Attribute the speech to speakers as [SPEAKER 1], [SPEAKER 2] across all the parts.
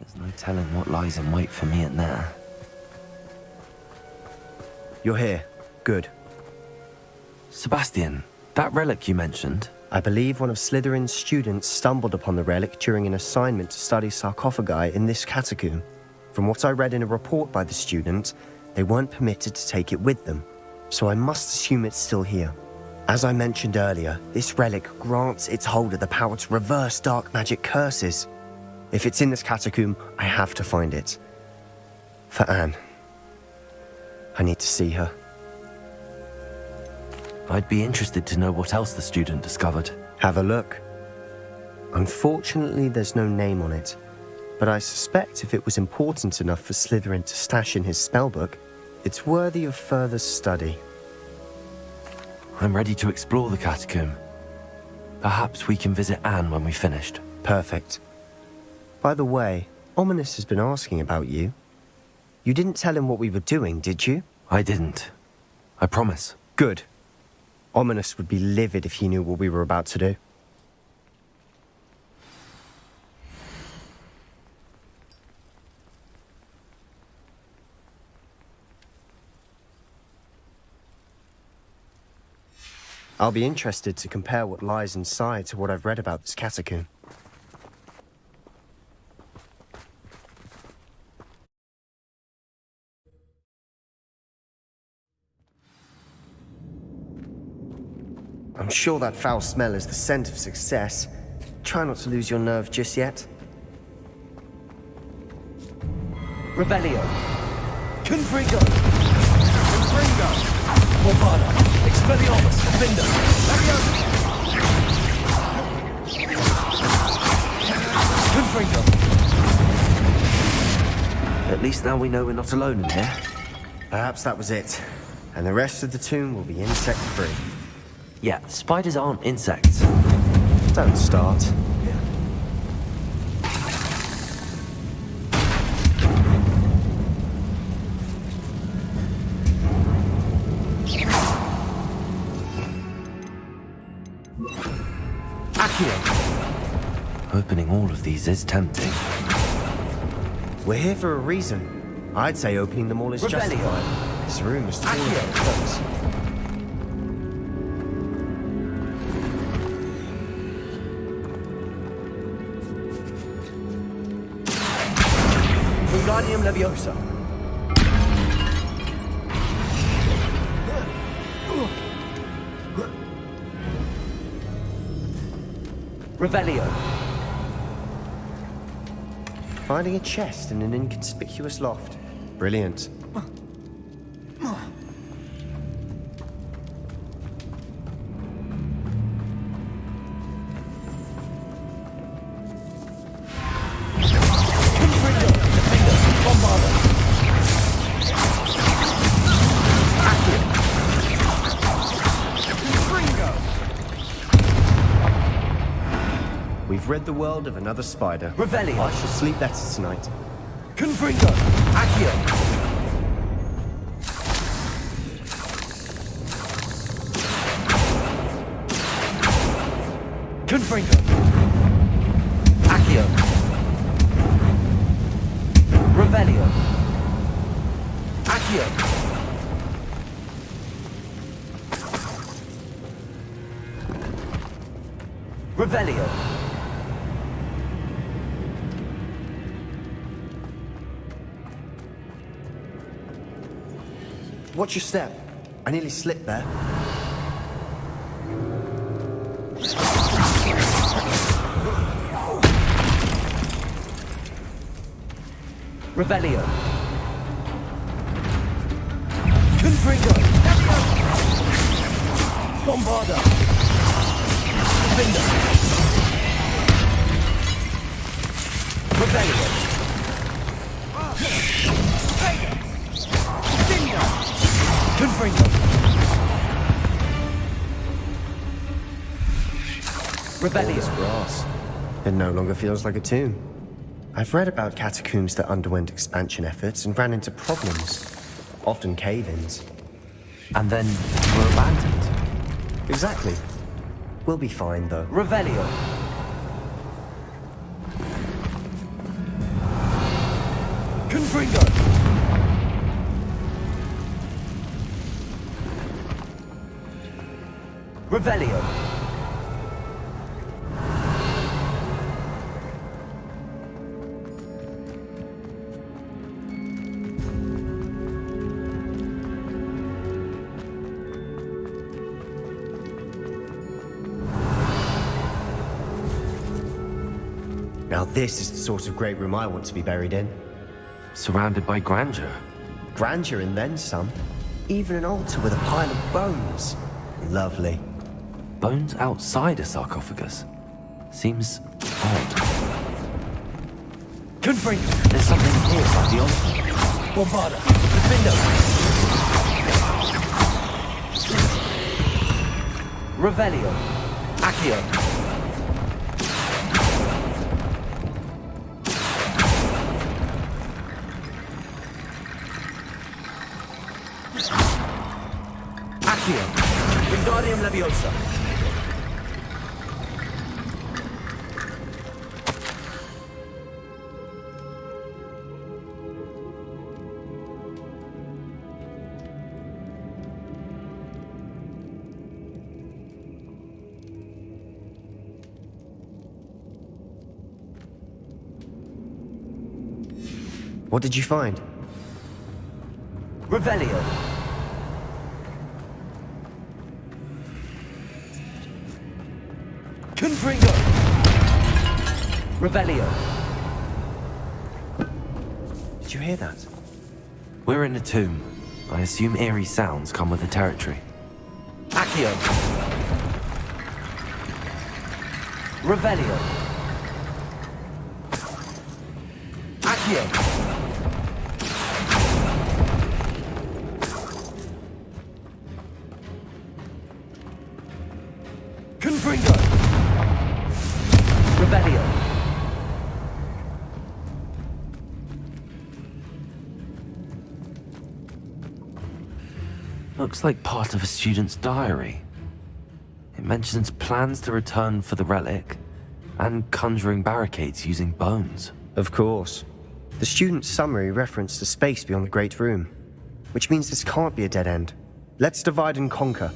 [SPEAKER 1] There's no telling what lies in wait for me in there.
[SPEAKER 2] You're here. Good.
[SPEAKER 1] Sebastian, that relic you mentioned.
[SPEAKER 2] I believe one of Slytherin's students stumbled upon the relic during an assignment to study sarcophagi in this catacomb. From what I read in a report by the student, they weren't permitted to take it with them, so I must assume it's still here. As I mentioned earlier, this relic grants its holder the power to reverse dark magic curses. If it's in this catacomb, I have to find it. For Anne. I need to see her.
[SPEAKER 1] I'd be interested to know what else the student discovered.
[SPEAKER 2] Have a look. Unfortunately, there's no name on it, but I suspect if it was important enough for Slytherin to stash in his spellbook, it's worthy of further study.
[SPEAKER 1] I'm ready to explore the catacomb. Perhaps we can visit Anne when we've finished.
[SPEAKER 2] Perfect. By the way, Ominous has been asking about you. You didn't tell him what we were doing, did you?
[SPEAKER 1] I didn't. I promise.
[SPEAKER 2] Good. Ominous would be livid if he knew what we were about to do. I'll be interested to compare what lies inside to what I've read about this catacomb. I'm sure that foul smell is the scent of success. Try not to lose your nerve just yet.
[SPEAKER 3] Revelio. Confringo. Confringo. Morpada. Expelliarmus. Defender. Confringo.
[SPEAKER 1] At least now we know we're not alone in here.
[SPEAKER 2] Perhaps that was it. And the rest of the tomb will be insect-free.
[SPEAKER 1] Yeah, spiders aren't insects.
[SPEAKER 2] Don't start.
[SPEAKER 1] Opening all of these is tempting.
[SPEAKER 2] We're here for a reason. I'd say opening them all is justified. This room is full of books.
[SPEAKER 3] Wingardium Leviosa. Revelio.
[SPEAKER 2] Finding a chest in an inconspicuous loft. Brilliant. We've rid the world of another spider.
[SPEAKER 3] Revelio.
[SPEAKER 2] I shall sleep better tonight.
[SPEAKER 3] Confringo. Accio. Confringo. Accio. Revelio. Accio. Revelio.
[SPEAKER 2] Watch your step. I nearly slipped there.
[SPEAKER 3] Revelio. Confringo. Bombarda. Defender. Revelio. Confringo. Revelio.
[SPEAKER 2] This grass. It no longer feels like a tomb. I've read about catacombs that underwent expansion efforts and ran into problems. Often cave-ins.
[SPEAKER 1] And then were abandoned.
[SPEAKER 2] Exactly. We'll be fine, though.
[SPEAKER 3] Revelio. Confringo! Revelio!
[SPEAKER 2] Now this is the sort of great room I want to be buried in.
[SPEAKER 1] Surrounded by grandeur.
[SPEAKER 2] Grandeur and then some. Even an altar with a pile of bones. Lovely.
[SPEAKER 1] Bones outside a sarcophagus. Seems odd.
[SPEAKER 3] Confringo!
[SPEAKER 1] There's something here by the altar.
[SPEAKER 3] Bombarda! Defendo! Revelio! Accio! Accio! Wingardium Leviosa!
[SPEAKER 2] What did you find?
[SPEAKER 3] Revelio! Confringo! Revelio!
[SPEAKER 2] Did you hear that?
[SPEAKER 1] We're in a tomb. I assume eerie sounds come with the territory.
[SPEAKER 3] Accio! Revelio! Accio! Confringo! Revelio!
[SPEAKER 1] Looks like part of a student's diary. It mentions plans to return for the relic and conjuring barricades using bones.
[SPEAKER 2] Of course. The student's summary referenced a space beyond the Great Room, which means this can't be a dead end. Let's divide and conquer.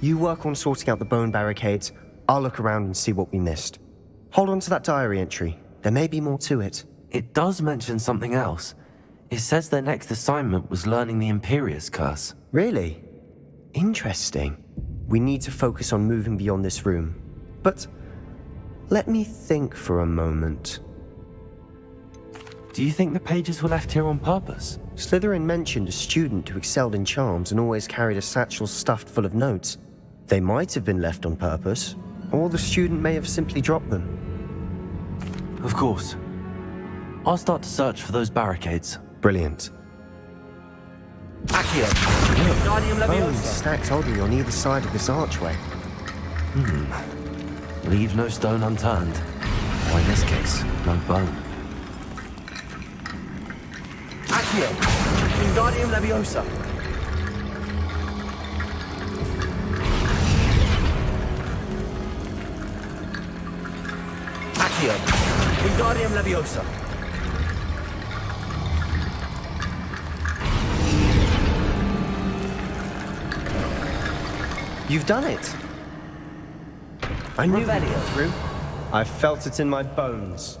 [SPEAKER 2] You work on sorting out the bone barricades, I'll look around and see what we missed. Hold on to that diary entry. There may be more to it.
[SPEAKER 1] It does mention something else. It says their next assignment was learning the Imperius Curse.
[SPEAKER 2] Really? Interesting. We need to focus on moving beyond this room. But let me think for a moment.
[SPEAKER 1] Do you think the pages were left here on purpose?
[SPEAKER 2] Slytherin mentioned a student who excelled in charms and always carried a satchel stuffed full of notes. They might have been left on purpose, or the student may have simply dropped them.
[SPEAKER 1] Of course. I'll start to search for those barricades.
[SPEAKER 2] Brilliant.
[SPEAKER 3] Accio! Wingardium
[SPEAKER 2] Bones
[SPEAKER 3] Leviosa!
[SPEAKER 2] stacked oddly on either side of this archway.
[SPEAKER 1] Leave no stone unturned. Or in this case, no bone.
[SPEAKER 3] Accio! Wingardium Leviosa! Accio! Wingardium Leviosa!
[SPEAKER 2] You've done it! I knew we'd
[SPEAKER 3] Revelio.
[SPEAKER 2] get through. I felt it in my bones.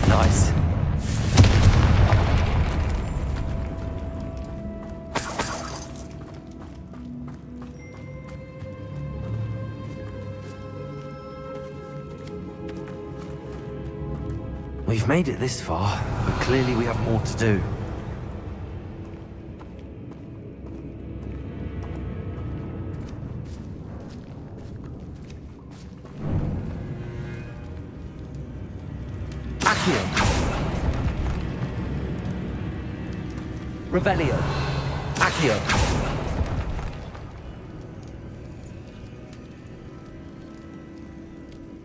[SPEAKER 1] Nice. We've made it this far, but clearly we have more to do.
[SPEAKER 3] Accio! Revelio! Accio!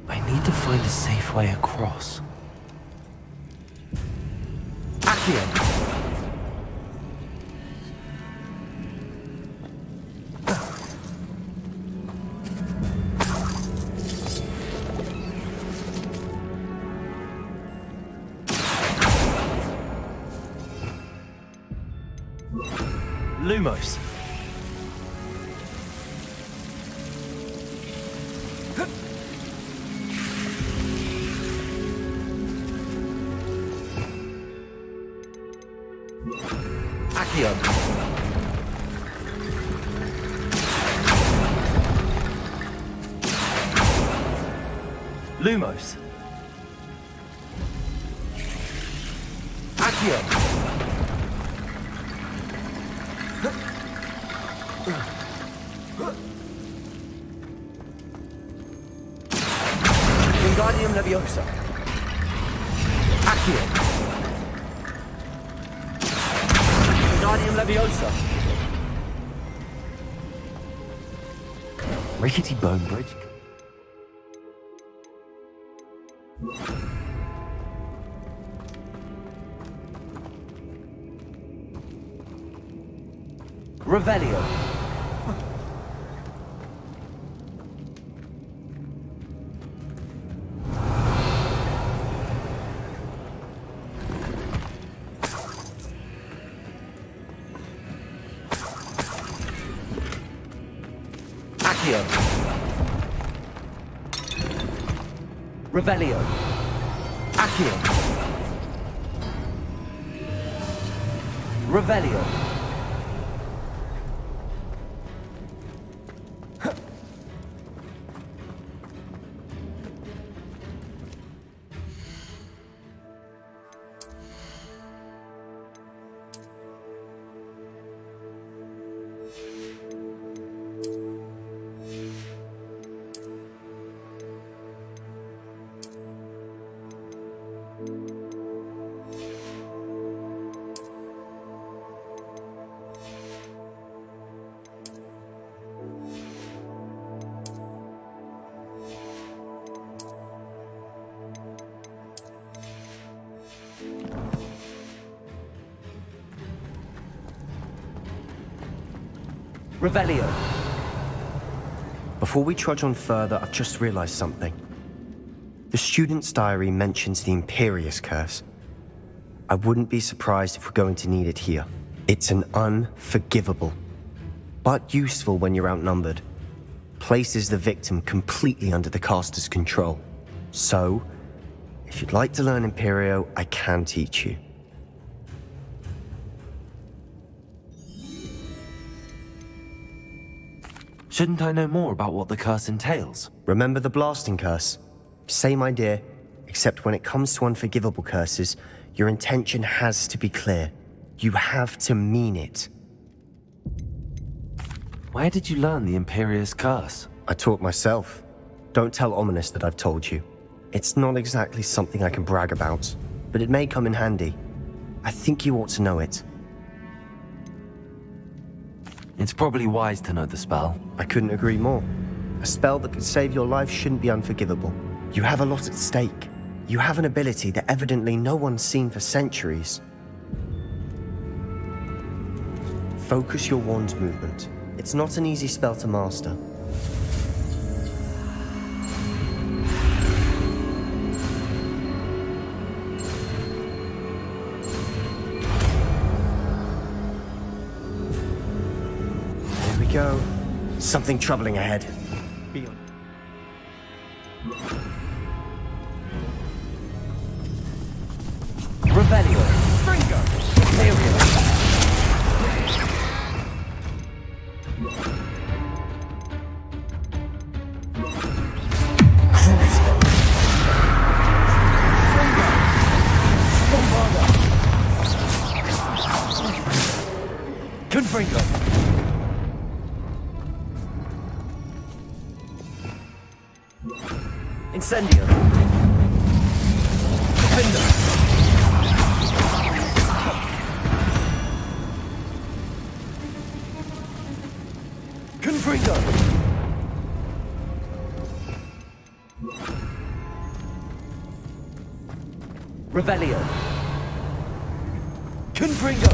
[SPEAKER 1] I need to find a safe way across.
[SPEAKER 3] Accio! Lumos. Accio. Lumos. Accio. Wingardium Leviosa. Accio. Wingardium Leviosa.
[SPEAKER 1] Rickety bone bridge.
[SPEAKER 3] Revelio. Accio. Revelio. Accio. Revelio. Revelio.
[SPEAKER 2] Before we trudge on further, I've just realized something. The student's diary mentions the Imperious Curse. I wouldn't be surprised if we're going to need it here. It's an unforgivable, but useful when you're outnumbered. Places the victim completely under the caster's control. So, if you'd like to learn Imperio, I can teach you.
[SPEAKER 1] Shouldn't I know more about what the curse entails?
[SPEAKER 2] Remember the blasting curse? Same idea, except when it comes to unforgivable curses, your intention has to be clear. You have to mean it.
[SPEAKER 1] Where did you learn the Imperious curse?
[SPEAKER 2] I taught myself. Don't tell Ominous that I've told you. It's not exactly something I can brag about, but it may come in handy. I think you ought to know it.
[SPEAKER 1] It's probably wise to know the spell.
[SPEAKER 2] I couldn't agree more. A spell that could save your life shouldn't be unforgivable. You have a lot at stake. You have an ability that evidently no one's seen for centuries. Focus your wand's movement. It's not an easy spell to master. Go. Something troubling ahead. Beyond.
[SPEAKER 3] Revelio. Stringo. Imperial. Crucio. Bombarda. Confringo. Incendio. Defender. Confringo. Revelio. Confringo.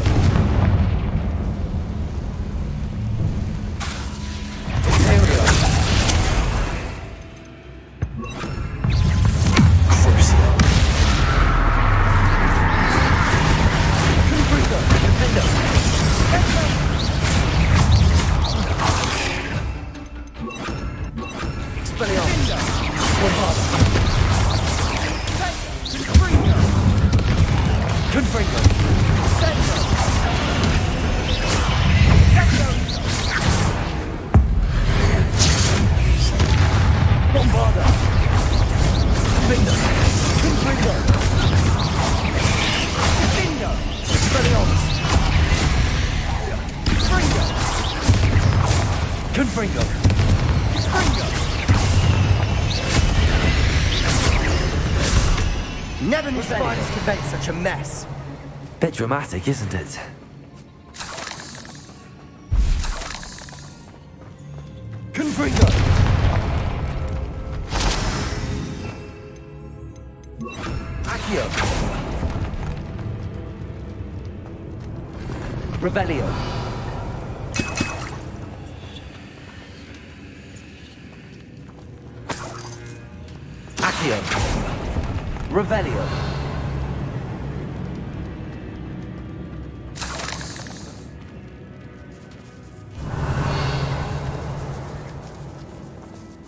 [SPEAKER 3] Confringo. Sendo. Bombarda. Bingo. Confringo. Bingo. Expelliarmus. Confringo. Confringo. Confringo.
[SPEAKER 2] Never knew spiders could make such a mess.
[SPEAKER 1] Bit dramatic, isn't it?
[SPEAKER 3] Confringo. Accio. Revelio. Accio. Revelio.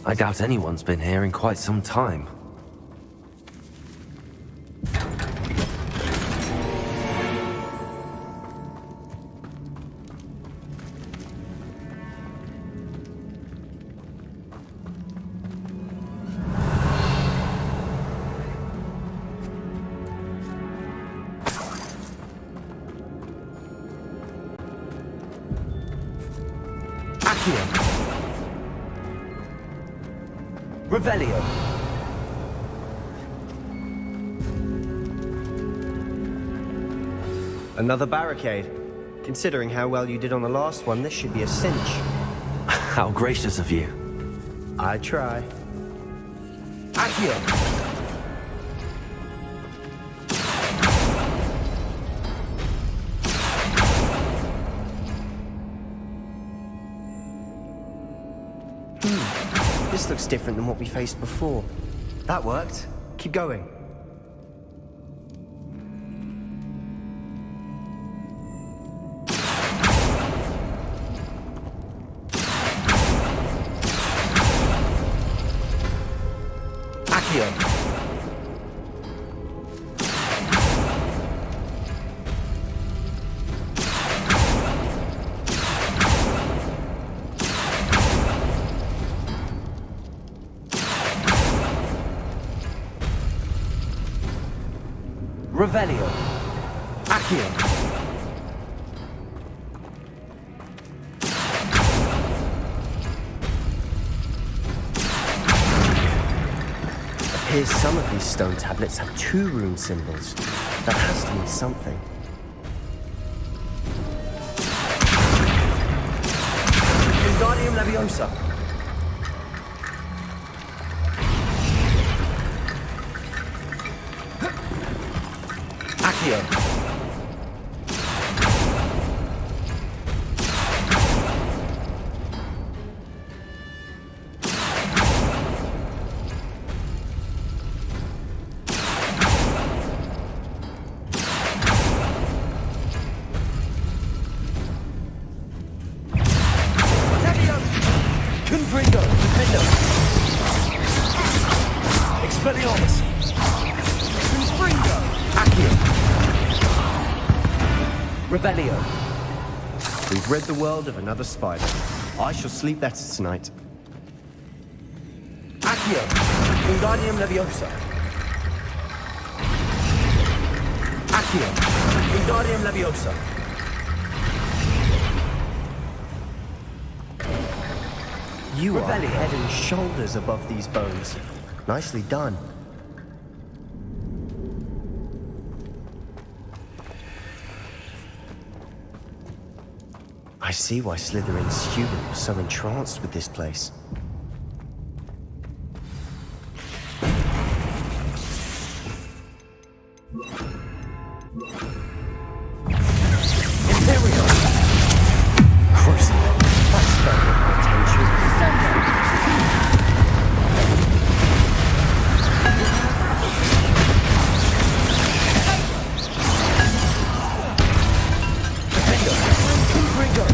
[SPEAKER 1] I doubt anyone's been here in quite some time.
[SPEAKER 3] Accio. Revelio.
[SPEAKER 2] Another barricade. Considering how well you did on the last one, this should be a cinch.
[SPEAKER 1] How gracious of you.
[SPEAKER 2] I try.
[SPEAKER 3] Accio.
[SPEAKER 2] This looks different than what we faced before. That worked. Keep going.
[SPEAKER 3] Accio. Revelio. Accio.
[SPEAKER 2] Appears some of these stone tablets have 2 rune symbols. That has to mean something.
[SPEAKER 3] Wingardium Leviosa. Accio. Confringo. Defendo. Expelliarmus. Confringo. Accio. Revelio.
[SPEAKER 2] We've rid the world of another spider. I shall sleep better tonight.
[SPEAKER 3] Accio. Wingardium Leviosa. Accio. Wingardium Leviosa.
[SPEAKER 2] You are
[SPEAKER 3] Revelio.
[SPEAKER 2] head and shoulders above these bones. Nicely done. I see why Slytherin's student was so entranced with this place.
[SPEAKER 3] Imperial.
[SPEAKER 2] Crucible. That's very attention.
[SPEAKER 3] Defendo. Confringo.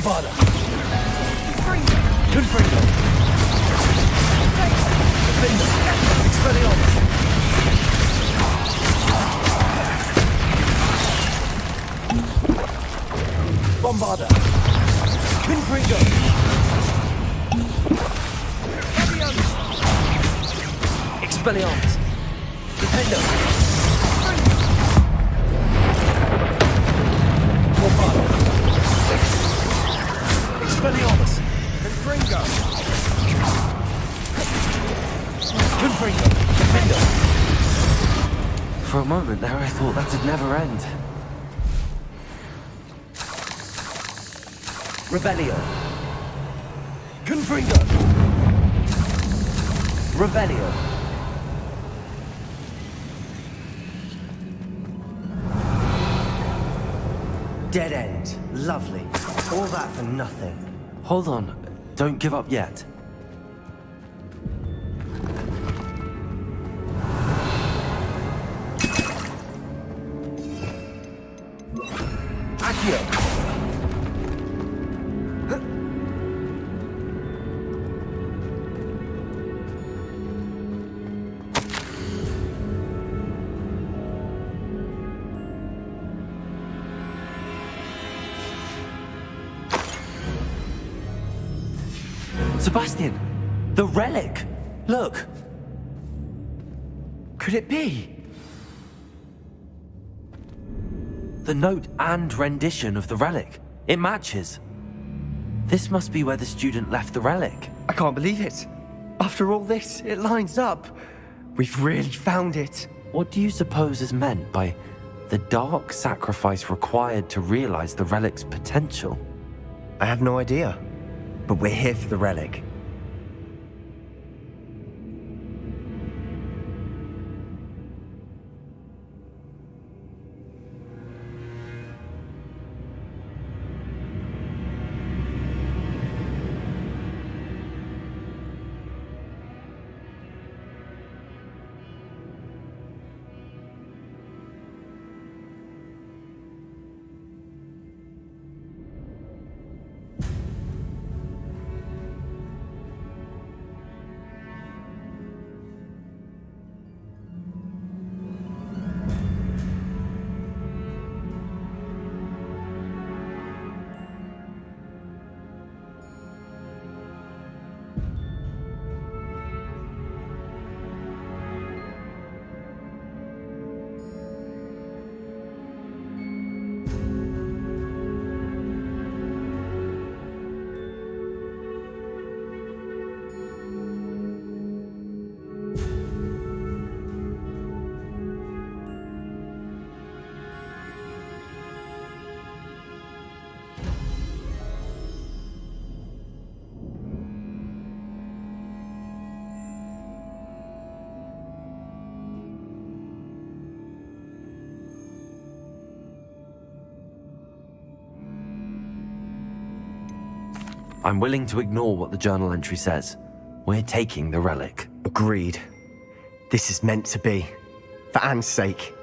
[SPEAKER 3] Bombarda. Confringo. Defender. Expelliarmus. Bombarda. Confringo. Expelliarmus. Defender. Bombarda. Expelliarmus. Confringo. Confringo. Defender.
[SPEAKER 1] For a moment there, I thought that'd never end.
[SPEAKER 3] Revelio. Confringo. Revelio.
[SPEAKER 2] Dead end. Lovely. All that for nothing.
[SPEAKER 1] Hold on, don't give up yet.
[SPEAKER 3] Accio.
[SPEAKER 1] Sebastian! The relic! Look!
[SPEAKER 2] Could it be?
[SPEAKER 1] The note and rendition of the relic. It matches. This must be where the student left the relic.
[SPEAKER 2] I can't believe it. After all this, it lines up. We've really found it.
[SPEAKER 1] What do you suppose is meant by the dark sacrifice required to realize the relic's potential?
[SPEAKER 2] I have no idea. But we're here for the relic.
[SPEAKER 1] I'm willing to ignore what the journal entry says. We're taking the relic.
[SPEAKER 2] Agreed. This is meant to be. For Anne's sake,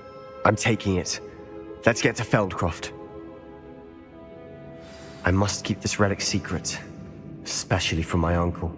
[SPEAKER 2] I'm taking it. Let's get to Feldcroft. I must keep this relic secret, especially from my uncle.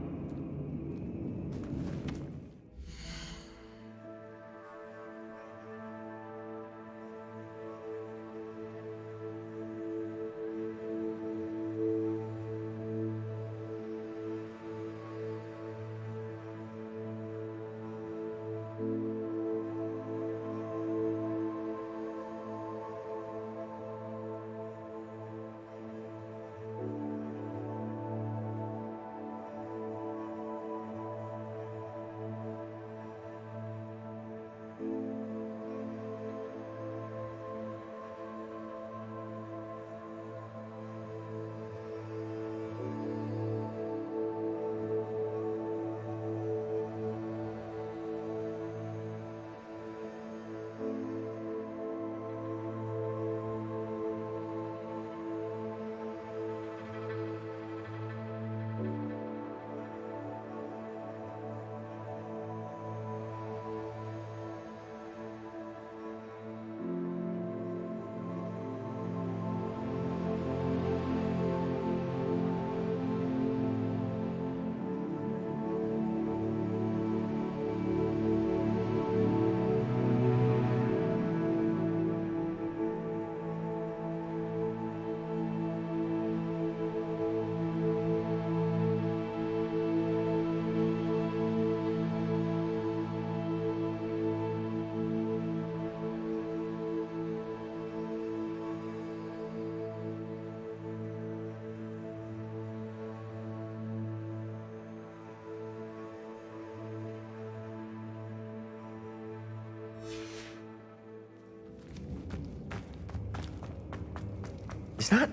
[SPEAKER 2] that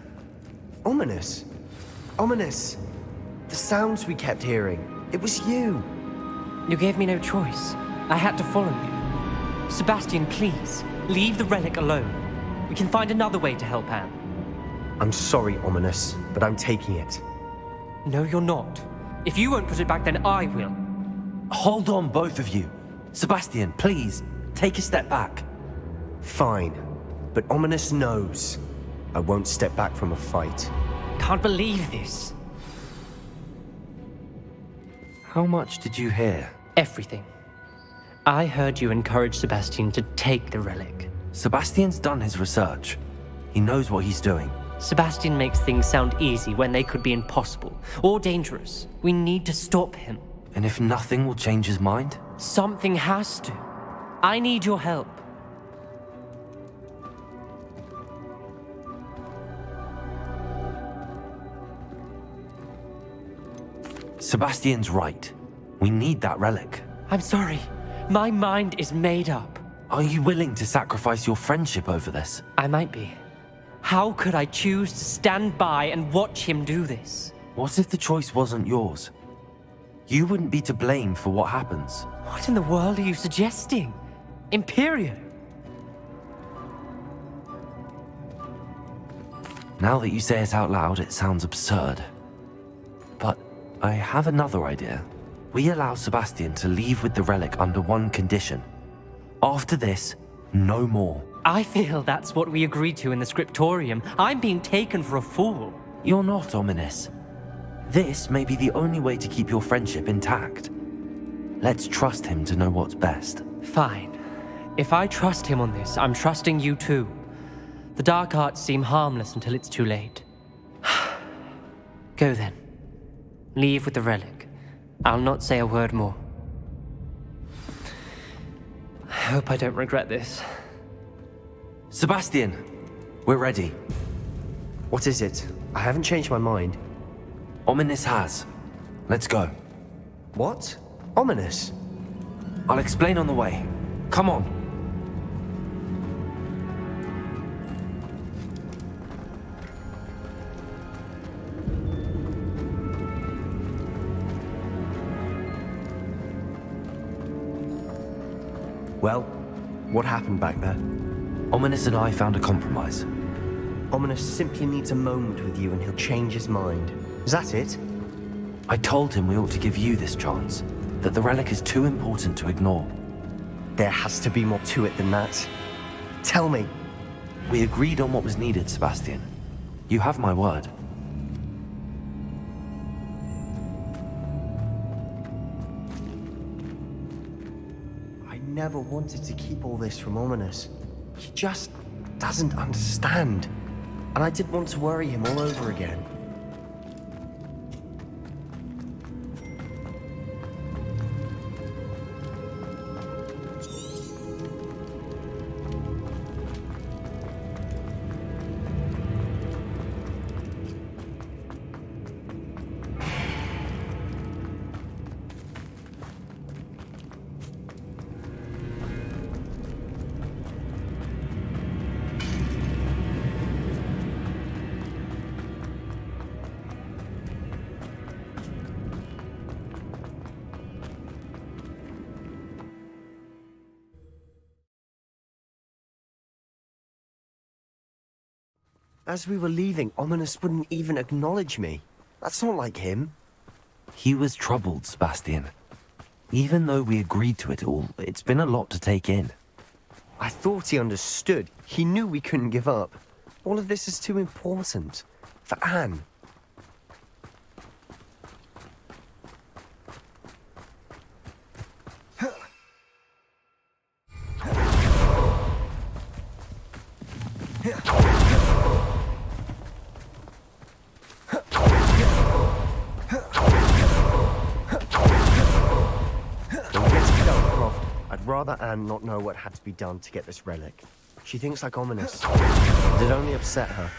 [SPEAKER 2] ominous? Ominous! The sounds we kept hearing. It was you.
[SPEAKER 4] You gave me no choice. I had to follow you. Sebastian, please, leave the relic alone. We can find another way to help Anne.
[SPEAKER 2] I'm sorry, Ominous, but I'm taking it.
[SPEAKER 4] No, you're not. If you won't put it back, then I will.
[SPEAKER 1] Hold on, both of you. Sebastian, please, take a step back.
[SPEAKER 2] Fine, but Ominous knows I won't step back from a fight.
[SPEAKER 4] Can't believe this.
[SPEAKER 1] How much did you hear?
[SPEAKER 4] Everything. I heard you encourage Sebastian to take the relic.
[SPEAKER 1] Sebastian's done his research. He knows what he's doing.
[SPEAKER 4] Sebastian makes things sound easy when they could be impossible or dangerous. We need to stop him.
[SPEAKER 1] And if nothing will change his mind?
[SPEAKER 4] Something has to. I need your help.
[SPEAKER 1] Sebastian's right. We need that relic.
[SPEAKER 4] I'm sorry. My mind is made up.
[SPEAKER 1] Are you willing to sacrifice your friendship over this?
[SPEAKER 4] I might be. How could I choose to stand by and watch him do this?
[SPEAKER 1] What if the choice wasn't yours? You wouldn't be to blame for what happens.
[SPEAKER 4] What in the world are you suggesting? Imperium?
[SPEAKER 1] Now that you say it out loud, it sounds absurd. But I have another idea. We allow Sebastian to leave with the relic under one condition. After this, no more.
[SPEAKER 4] I feel that's what we agreed to in the scriptorium. I'm being taken for a fool.
[SPEAKER 1] You're not, Ominous. This may be the only way to keep your friendship intact. Let's trust him to know what's best.
[SPEAKER 4] Fine. If I trust him on this, I'm trusting you too. The dark arts seem harmless until it's too late. Go then. Leave with the relic. I'll not say a word more. I hope I don't regret this.
[SPEAKER 1] Sebastian, we're ready.
[SPEAKER 2] What is it? I haven't changed my mind.
[SPEAKER 1] Ominous has. Let's go.
[SPEAKER 2] What? Ominous?
[SPEAKER 1] I'll explain on the way. Come on.
[SPEAKER 2] Well, what happened back there?
[SPEAKER 1] Ominous and I found a compromise.
[SPEAKER 2] Ominous simply needs a moment with you and he'll change his mind. Is that it?
[SPEAKER 1] I told him we ought to give you this chance, that the relic is too important to ignore.
[SPEAKER 2] There has to be more to it than that. Tell me.
[SPEAKER 1] We agreed on what was needed, Sebastian. You have my word.
[SPEAKER 2] I never wanted to keep all this from Ominous. He just doesn't understand. And I didn't want to worry him all over again. As we were leaving, Ominous wouldn't even acknowledge me. That's not like him.
[SPEAKER 1] He was troubled, Sebastian. Even though we agreed to it all, it's been a lot to take in.
[SPEAKER 2] I thought he understood. He knew we couldn't give up. All of this is too important. For Anne. Rather Anne not know what had to be done to get this relic. She thinks like Ominous. It'd only upset her.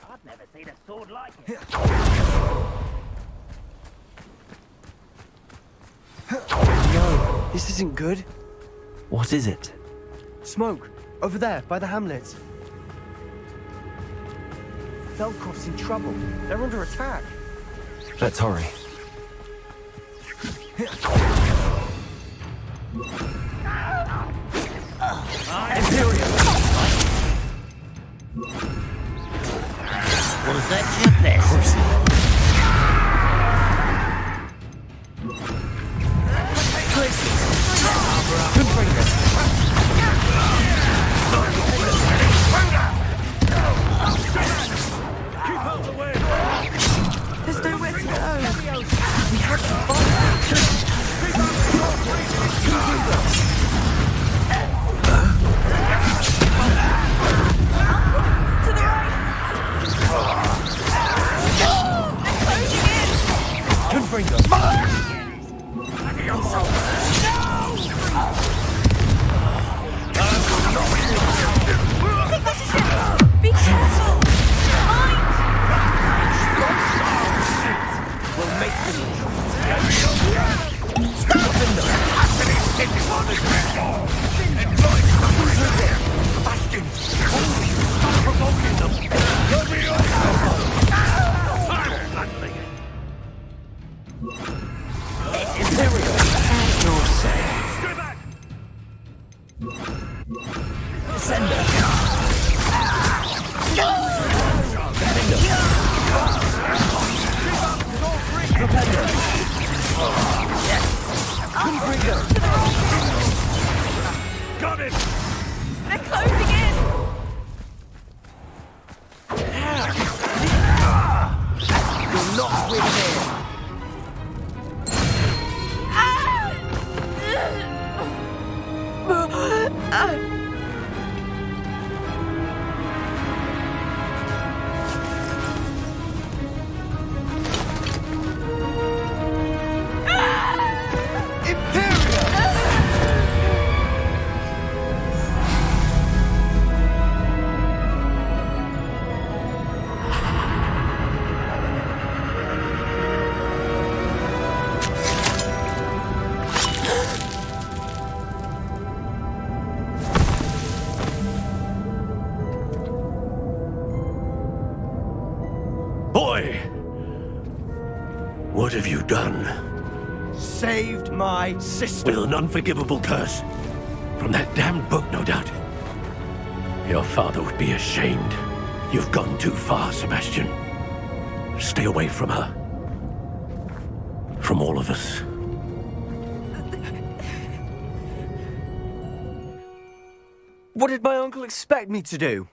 [SPEAKER 3] I've never seen a sword like it.
[SPEAKER 2] No, this isn't good.
[SPEAKER 1] What is it?
[SPEAKER 2] Smoke, over there, by the hamlet. Feldcroft's in trouble. They're under attack.
[SPEAKER 1] Let's hurry.
[SPEAKER 2] Imperial!
[SPEAKER 3] Was that your best?
[SPEAKER 2] There's nowhere to go. We have to fight.
[SPEAKER 5] To the right!
[SPEAKER 2] Confringo.
[SPEAKER 5] Be careful! Mine!
[SPEAKER 2] We'll make them.
[SPEAKER 3] Got it!
[SPEAKER 5] They're closing in!
[SPEAKER 2] You're not with me.
[SPEAKER 6] Boy! What have you done?
[SPEAKER 2] Saved my sister.
[SPEAKER 6] With an unforgivable curse. From that damned book, no doubt. Your father would be ashamed. You've gone too far, Sebastian. Stay away from her. From all of us.
[SPEAKER 2] What did my uncle expect me to do?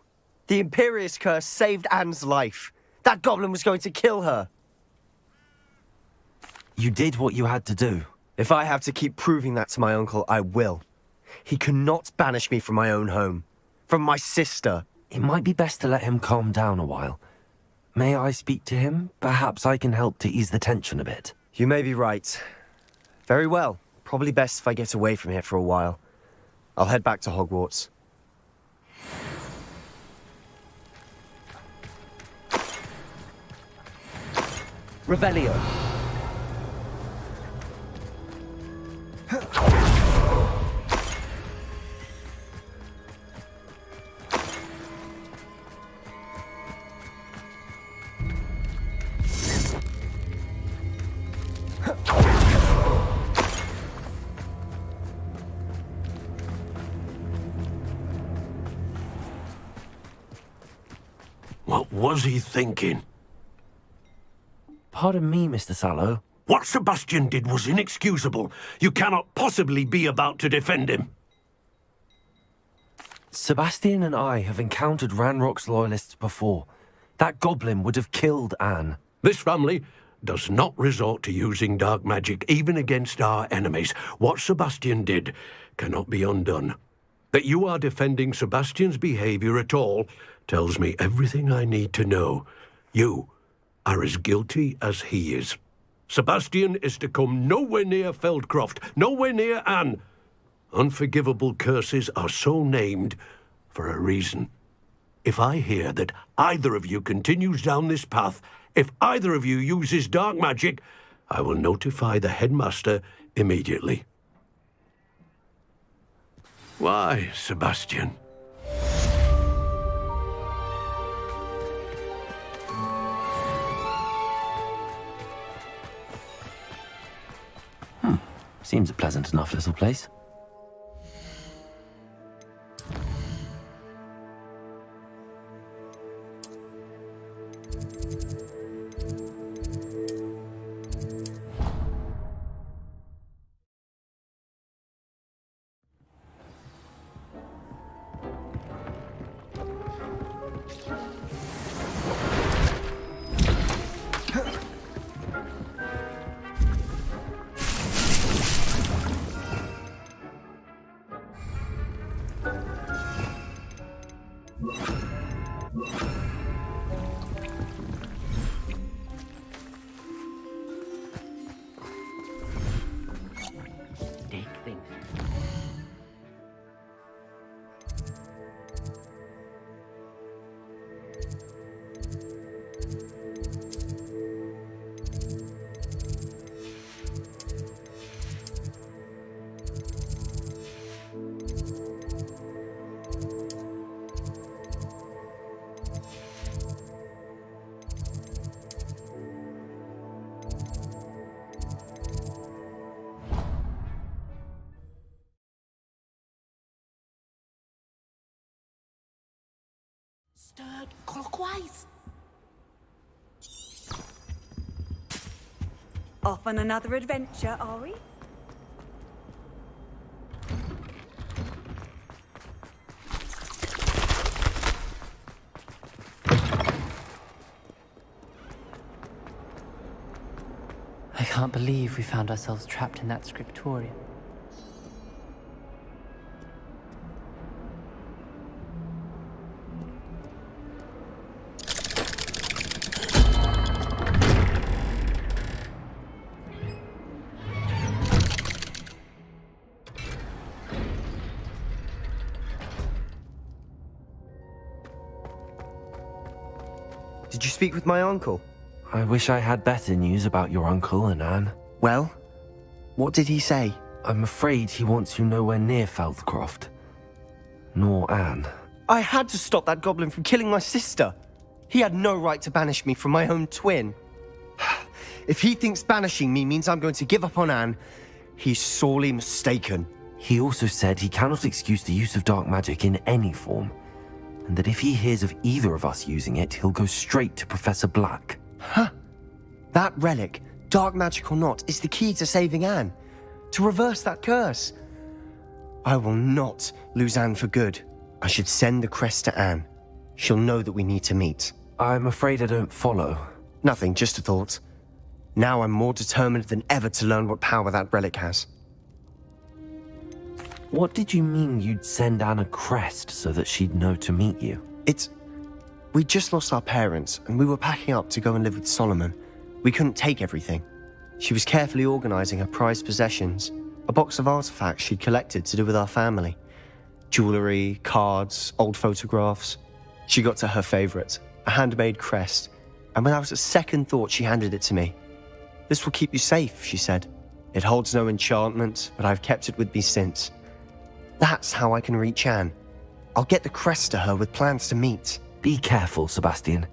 [SPEAKER 2] The Imperious curse saved Anne's life. That goblin was going to kill her.
[SPEAKER 1] You did what you had to do.
[SPEAKER 2] If I have to keep proving that to my uncle, I will. He cannot banish me from my own home. From my sister.
[SPEAKER 1] It might be best to let him calm down a while. May I speak to him? Perhaps I can help to ease the tension a bit.
[SPEAKER 2] You may be right. Very well. Probably best if I get away from here for a while. I'll head back to Hogwarts. Revelio.
[SPEAKER 6] What was he thinking?
[SPEAKER 1] Pardon me, Mr. Sallow.
[SPEAKER 6] What Sebastian did was inexcusable. You cannot possibly be about to defend him.
[SPEAKER 1] Sebastian and I have encountered Ranrock's loyalists before. That goblin would have killed Anne.
[SPEAKER 6] This family does not resort to using dark magic even against our enemies. What Sebastian did cannot be undone. That you are defending Sebastian's behavior at all tells me everything I need to know. You are as guilty as he is. Sebastian is to come nowhere near Feldcroft, nowhere near Anne. Unforgivable curses are so named for a reason. If I hear that either of you continues down this path, if either of you uses dark magic, I will notify the headmaster immediately. Why, Sebastian?
[SPEAKER 1] Seems a pleasant enough little place.
[SPEAKER 4] Take things.
[SPEAKER 5] Stirred clockwise. Off on another adventure, are we?
[SPEAKER 4] I can't believe we found ourselves trapped in that scriptorium.
[SPEAKER 2] Did you speak with my uncle?
[SPEAKER 1] I wish I had better news about your uncle and Anne.
[SPEAKER 2] Well, what did he say?
[SPEAKER 1] I'm afraid he wants you nowhere near Feldcroft. Nor Anne.
[SPEAKER 2] I had to stop that goblin from killing my sister. He had no right to banish me from my own twin. If he thinks banishing me means I'm going to give up on Anne, he's sorely mistaken.
[SPEAKER 1] He also said he cannot excuse the use of dark magic in any form, and that if he hears of either of us using it, he'll go straight to Professor Black.
[SPEAKER 2] Huh? That relic, dark magic or not, is the key to saving Anne. To reverse that curse. I will not lose Anne for good. I should send the crest to Anne. She'll know that we need to meet.
[SPEAKER 1] I'm afraid I don't follow.
[SPEAKER 2] Nothing, just a thought. Now I'm more determined than ever to learn what power that relic has.
[SPEAKER 1] What did you mean you'd send Anne a crest so that she'd know to meet you?
[SPEAKER 2] We just lost our parents, and we were packing up to go and live with Solomon. We couldn't take everything. She was carefully organizing her prized possessions, a box of artifacts she'd collected to do with our family. Jewelry, cards, old photographs. She got to her favorite, a handmade crest, and without a second thought she handed it to me. "This will keep you safe," she said. "It holds no enchantment, but I've kept it with me since. That's how I can reach Anne. I'll get the crest to her with plans to meet."
[SPEAKER 1] Be careful, Sebastian.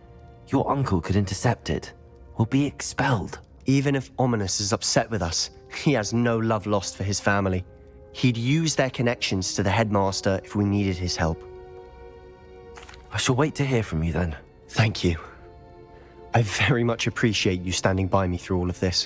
[SPEAKER 1] Your uncle could intercept it, or be expelled.
[SPEAKER 2] Even if Ominous is upset with us, he has no love lost for his family. He'd use their connections to the headmaster if we needed his help.
[SPEAKER 1] I shall wait to hear from you then.
[SPEAKER 2] Thank you. I very much appreciate you standing by me through all of this.